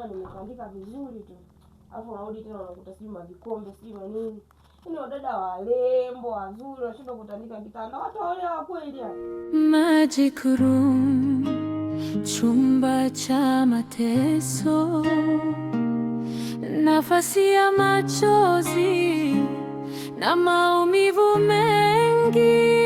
nimetoka nimetandika vizuri tu. Alafu unarudi tena unakuta sijui mavikombe sijui nini. Ni wadada walembo wazuri washinda kutandika kitanda. Watu wale wa kweli ya. Magic room, chumba cha mateso, nafasi ya machozi na maumivu mengi.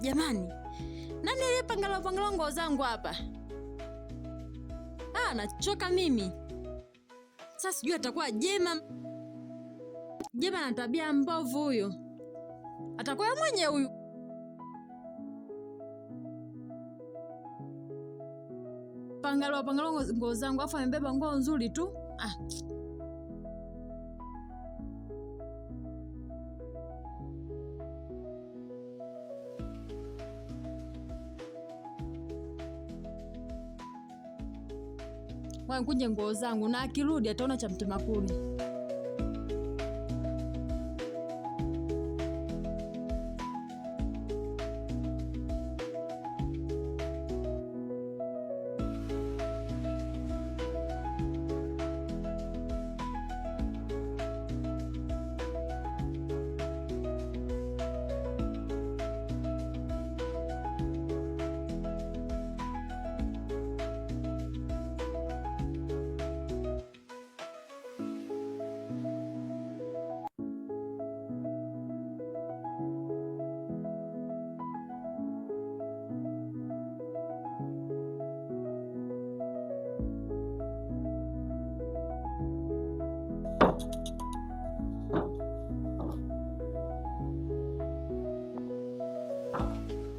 Jamani, nani aliyepangala nguo zangu hapa? Nachoka mimi. Sasa sijui atakuwa Jema. Jema na tabia mbovu huyo. Atakuwa mwenye huyu. Pangala nguo zangu afa amebeba nguo nzuri tu. Wangunje nguo zangu na akirudi ataona cha mtema kuni.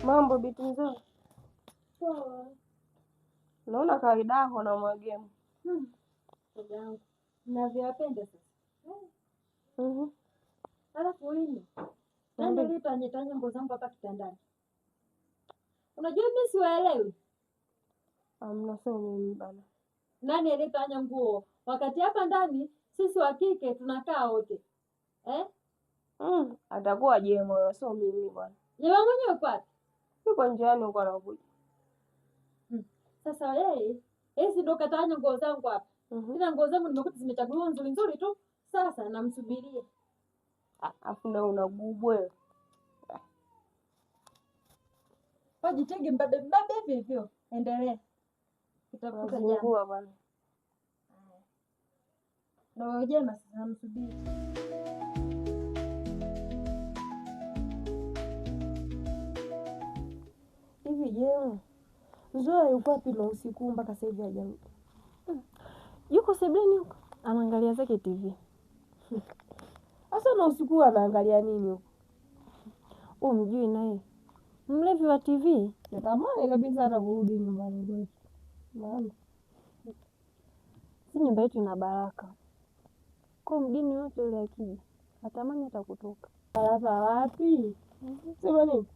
Mambo biti nzuri. Poa. Naona kawaida yako na magemu. Yangu. Ninavyopenda sasa. Alafu lini? Ndio litanyetanya nguo zangu hapa kitandani. Unajua mimi siwaelewi. Amnasema mimi bana. Nani alitanya nguo? Wakati hapa ndani sisi wa kike tunakaa wote. Atakuwa Jema, sio mimi bwana. Jema mwenyewe kwa? Yuko njiani huko anakuja. Sasa yeye ndo katanya nguo zangu hapa. Ila nguo zangu nimekuta zimechaguliwa nzuri nzuri tu. Sasa namsubiria. Afu na unagubwe. Wajitenge mbabe hivyo. Endelea. Kitafuta Jema bwana. Ndio Jema sasa namsubiri. Hivi Jema. Zoe yuko wapi na usiku mpaka sasa hivi hajarudi? Yuko sebuleni huko, anaangalia zake TV. Sasa na usiku anaangalia nini huko? Mjui naye. Mlevi wa TV? Natamani kabisa hata kurudi nyumbani kwetu. Maana si nyumba yetu ina baraka. Kwa mgeni yote yule akija, natamani hata kutoka. Baraka wapi? Sema nini?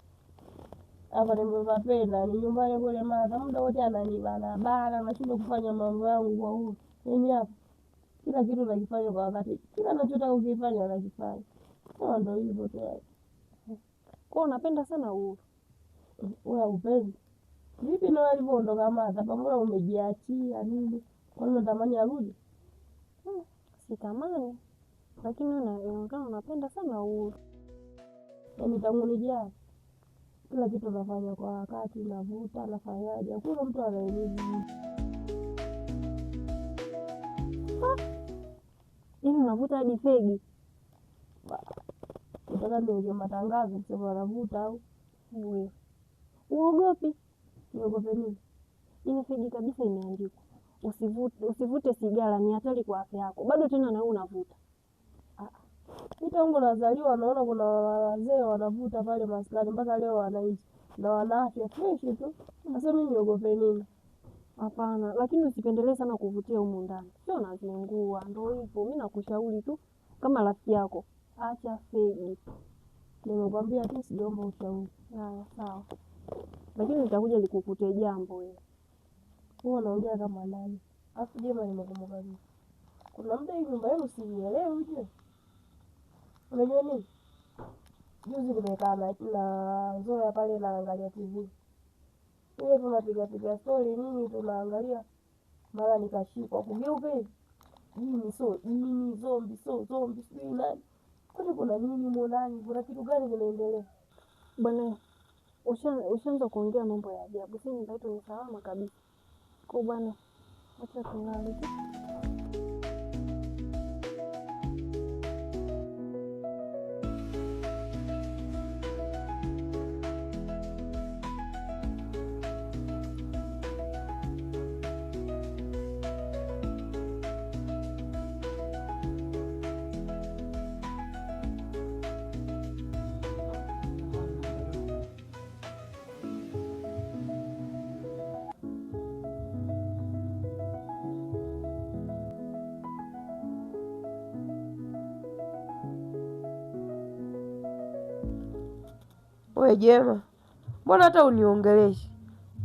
Hapa nimepapenda ni nyumbani kule Martha. Muda wote ananibana, nashindwa kufanya mambo yangu kwa uhuru. Yaani hapa kila kitu nakifanya kwa wakati. Kila nachotaka kukifanya nakifanya. Sasa ndio hivyo tu. Kwa unapenda sana uhuru. Wewe upendi? Vipi na walivyoondoka Martha? Pamoja umejiachia nini? Kwani unatamani arudi? Sitamani. Lakini inaonekana unapenda sana uhuru. Yaani tangu nijaa kila kitu nafanya kwa wakati, navuta, nafanyaje. Hakuna mtu anaeleza. Yaani unavuta hadi fegi. Nataka niweke matangazo kusema navuta au Wewe. Uogopi? niogope nini? Ile fegi kabisa imeandikwa. Usivute sigara, ni hatari kwa afya yako. Bado tena na wewe unavuta. Tangu nazaliwa naona kuna wazee wanavuta pale maskani mpaka leo wanaishi na wana afya fresh tu. Sasa mimi niogope nini? Hapana, lakini usipendelee sana kuvutia humu ndani. Sio unazingua, ndio hivyo. Mimi nakushauri tu kama rafiki yako, acha fegi. Nimekwambia tu siomba ushauri. Haya, sawa. Lakini nitakuja nikukute jambo wewe. Huwa naongea kama nani? Afu Jema nimekumbuka vipi? Kuna muda hii nyumba yenu sielewi je? Unajua nini? Juzi nimekaa na Zoya pale naangalia TV. Ile tunapiga story nini tunaangalia. Mara nikashikwa kugeuka hivi. Jini zombi sijui nani. Kwani kuna nini ndani? Kuna kitu gani kinaendelea? Bwana, ushaanza kuongea mambo ya ajabu. Si nyumba yetu ni salama kabisa. Kwa bwana, acha tulale tu. We Jema, mbona hata uniongeleshi?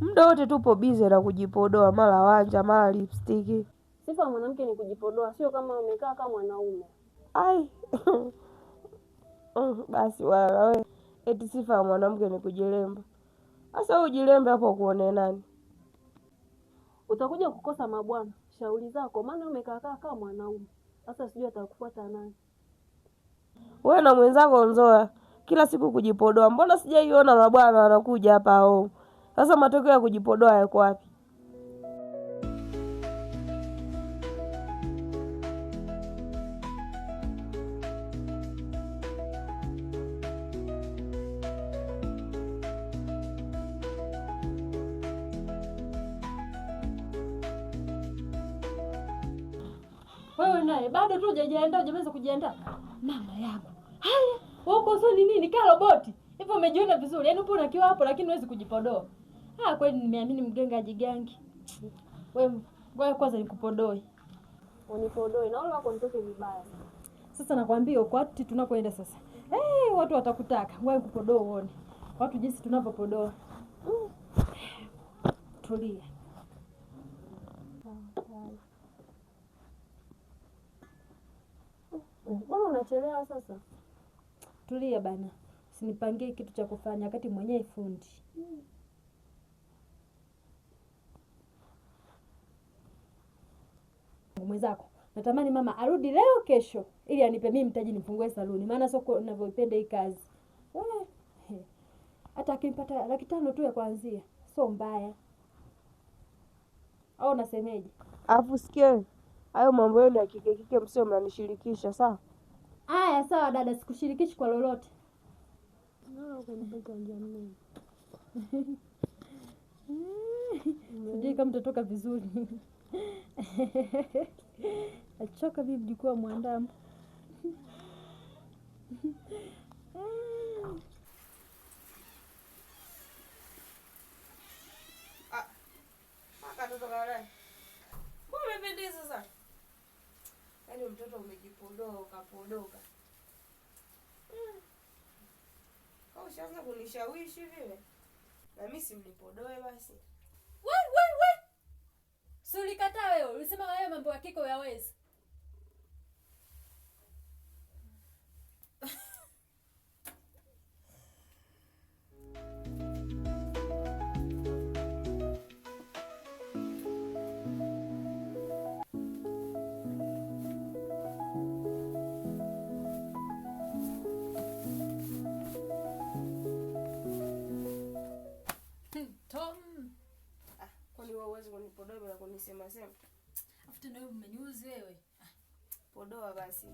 Muda wote tupo bize na kujipodoa, mara wanja, mara lipstick. Sifa ya mwanamke ni kujipodoa, sio kama umekaa kama mwanaume. Ai. Basi wala we. Eti sifa ya mwanamke ni kujilemba. Sasa ujilembe hapo kuone nani? Utakuja kukosa mabwana. Shauri zako, maana umekaa kama mwanaume. Sasa sijui atakufuata nani. Wewe na mwenzako Nzoa kila siku kujipodoa. Mbona sijaiona mabwana wanakuja hapa hao? Sasa matokeo ya kujipodoa yako wapi? Wewe naye bado tu hujajiandaa, hujaweza kujiandaa. Mama yangu. Haya, wako sio nini? Kaa roboti. Hivyo umejiona vizuri. Yaani upo unakiwa hapo lakini huwezi kujipodoa. Kweli nimeamini mganga ajigangi. Wewe kwanza nikupodoe. Unipodoe na wala wako nitoke vibaya. Sasa nakwambia uko wapi tunakoenda sasa. Watu watakutaka. Wewe kupodoa uone. Watu jinsi tunavyopodoa. Tulia. Mbona unachelewa sasa? Tulia bana. Usinipangie kitu cha kufanya wakati mwenyewe fundi. Mwenzako, natamani mama arudi leo kesho ili anipe mimi mtaji nifungue saluni. Maana soko ninavyoipenda hii kazi. Hata akipata 500 tu ya kuanzia, sio mbaya. Au unasemeje? Alafu sikia, hayo mambo yenu ya kike msio mnanishirikisha, sawa? Haya sawa dada, sikushirikishi kwa lolote. Sijui kama mtatoka vizuri. Achoka bibi jukua mwandamo. mtoto kana. Mbona umependeza sasa? Yaani mtoto umejipodoa ukapodoka. Kwa ushaanza kunishawishi vile. Na mimi simnipodoe basi. We. Si ulikataa wewe, ulisema hayo mambo ya kike huyawezi. Tom. Kwani wewe huwezi kunipodoa bila kunisema sema? Afuta na wewe umeniuzi wewe. Podoa basi.